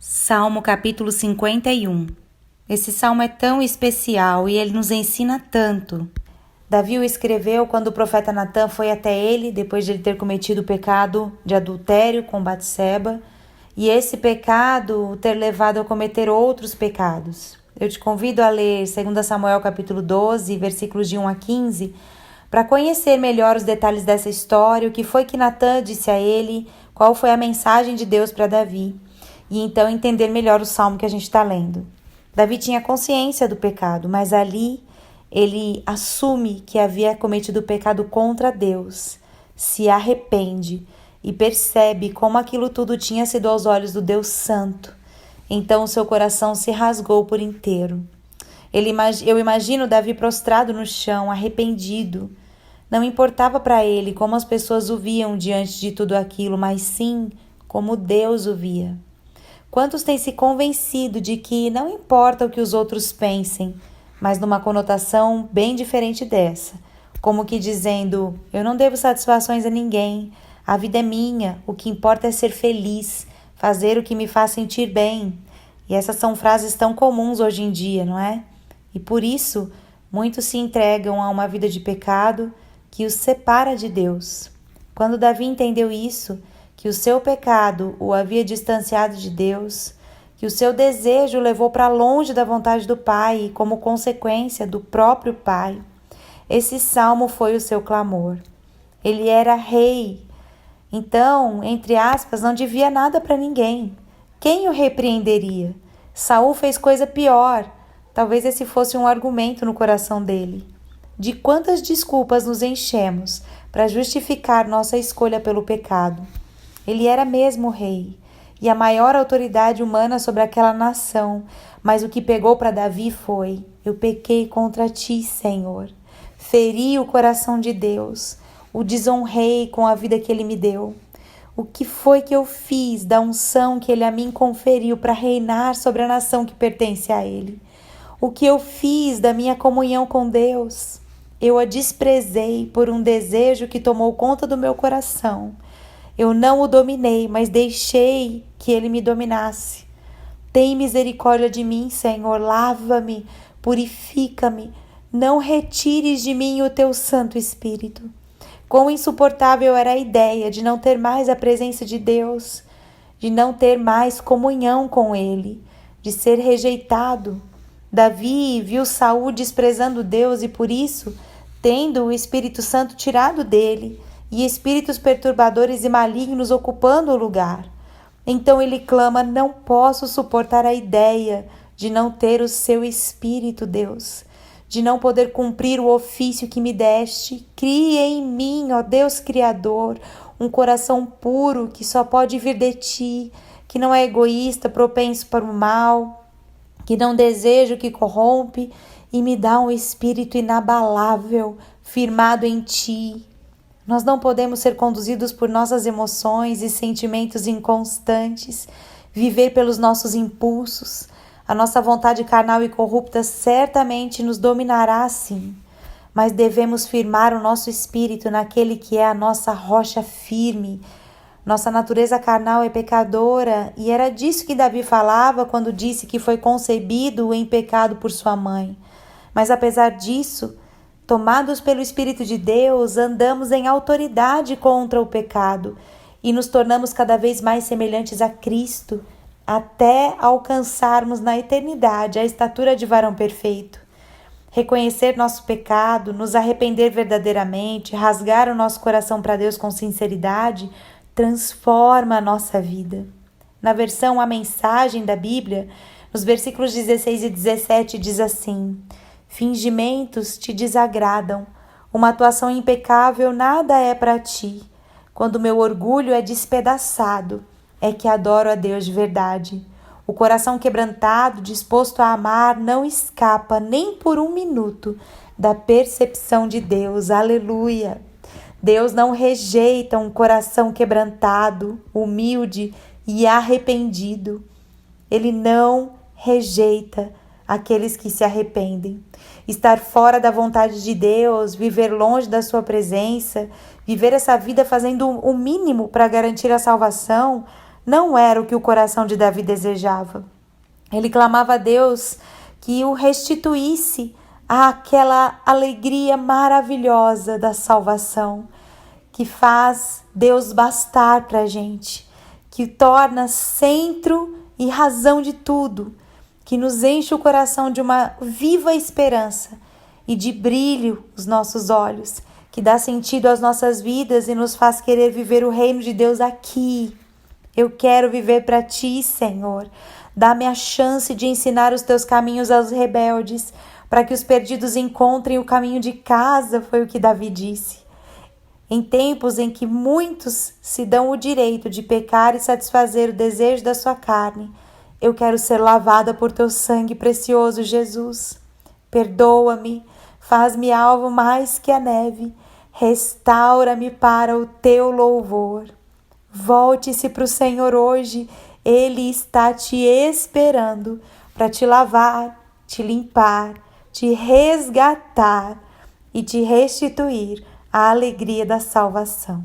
Salmo capítulo 51. Esse salmo é tão especial e ele nos ensina tanto. Davi o escreveu quando o profeta Natã foi até ele, depois de ele ter cometido o pecado de adultério com Batseba, e esse pecado o ter levado a cometer outros pecados. Eu te convido a ler 2 Samuel capítulo 12, versículos de 1 a 15, para conhecer melhor os detalhes dessa história, o que foi que Natã disse a ele, qual foi a mensagem de Deus para Davi, e então entender melhor o salmo que a gente está lendo. Davi tinha consciência do pecado, mas ali ele assume que havia cometido pecado contra Deus, se arrepende e percebe como aquilo tudo tinha sido aos olhos do Deus Santo. Então o seu coração se rasgou por inteiro. Eu imagino Davi prostrado no chão, arrependido. Não importava para ele como as pessoas o viam diante de tudo aquilo, mas sim como Deus o via. Quantos têm se convencido de que não importa o que os outros pensem, mas numa conotação bem diferente dessa, como que dizendo, eu não devo satisfações a ninguém, a vida é minha, o que importa é ser feliz, fazer o que me faz sentir bem. E essas são frases tão comuns hoje em dia, não é? E por isso, muitos se entregam a uma vida de pecado que os separa de Deus. Quando Davi entendeu isso, que o seu pecado o havia distanciado de Deus, que o seu desejo o levou para longe da vontade do Pai e como consequência do próprio Pai, esse salmo foi o seu clamor. Ele era rei, então, entre aspas, não devia nada para ninguém. Quem o repreenderia? Saul fez coisa pior. Talvez esse fosse um argumento no coração dele. De quantas desculpas nos enchemos para justificar nossa escolha pelo pecado? Ele era mesmo rei e a maior autoridade humana sobre aquela nação, mas o que pegou para Davi foi: eu pequei contra ti, Senhor. Feri o coração de Deus, o desonrei com a vida que ele me deu. O que foi que eu fiz da unção que ele a mim conferiu para reinar sobre a nação que pertence a ele? O que eu fiz da minha comunhão com Deus? Eu a desprezei por um desejo que tomou conta do meu coração. Eu não o dominei, mas deixei que ele me dominasse. Tem misericórdia de mim, Senhor, lava-me, purifica-me. Não retires de mim o teu Santo Espírito. Quão insuportável era a ideia de não ter mais a presença de Deus, de não ter mais comunhão com Ele, de ser rejeitado. Davi viu Saul desprezando Deus e por isso, tendo o Espírito Santo tirado dele, e espíritos perturbadores e malignos ocupando o lugar. Então ele clama, não posso suportar a ideia de não ter o seu Espírito, Deus, de não poder cumprir o ofício que me deste. Crie em mim, ó Deus Criador, um coração puro que só pode vir de ti, que não é egoísta, propenso para o mal, que não deseja o que corrompe, e me dá um espírito inabalável, firmado em ti. Nós não podemos ser conduzidos por nossas emoções e sentimentos inconstantes, viver pelos nossos impulsos. A nossa vontade carnal e corrupta certamente nos dominará sim, mas devemos firmar o nosso espírito naquele que é a nossa rocha firme. Nossa natureza carnal é pecadora e era disso que Davi falava quando disse que foi concebido em pecado por sua mãe. Mas apesar disso, tomados pelo Espírito de Deus, andamos em autoridade contra o pecado e nos tornamos cada vez mais semelhantes a Cristo, até alcançarmos na eternidade a estatura de varão perfeito. Reconhecer nosso pecado, nos arrepender verdadeiramente, rasgar o nosso coração para Deus com sinceridade, transforma a nossa vida. Na versão A Mensagem da Bíblia, nos versículos 16 e 17 diz assim: fingimentos te desagradam, uma atuação impecável nada é para ti. Quando meu orgulho é despedaçado, é que adoro a Deus de verdade. O coração quebrantado, disposto a amar, não escapa nem por um minuto da percepção de Deus. Aleluia! Deus não rejeita um coração quebrantado, humilde e arrependido. Ele não rejeita aqueles que se arrependem. Estar fora da vontade de Deus, viver longe da sua presença, viver essa vida fazendo o mínimo para garantir a salvação, não era o que o coração de Davi desejava. Ele clamava a Deus que o restituísse àquela alegria maravilhosa da salvação, que faz Deus bastar para a gente, que torna centro e razão de tudo, que nos enche o coração de uma viva esperança e de brilho os nossos olhos, que dá sentido às nossas vidas e nos faz querer viver o reino de Deus aqui. Eu quero viver para ti, Senhor. Dá-me a chance de ensinar os teus caminhos aos rebeldes, para que os perdidos encontrem o caminho de casa, foi o que Davi disse. Em tempos em que muitos se dão o direito de pecar e satisfazer o desejo da sua carne, eu quero ser lavada por teu sangue precioso, Jesus. Perdoa-me, faz-me alvo mais que a neve, restaura-me para o teu louvor. Volte-se para o Senhor hoje, Ele está te esperando para te lavar, te limpar, te resgatar e te restituir a alegria da salvação.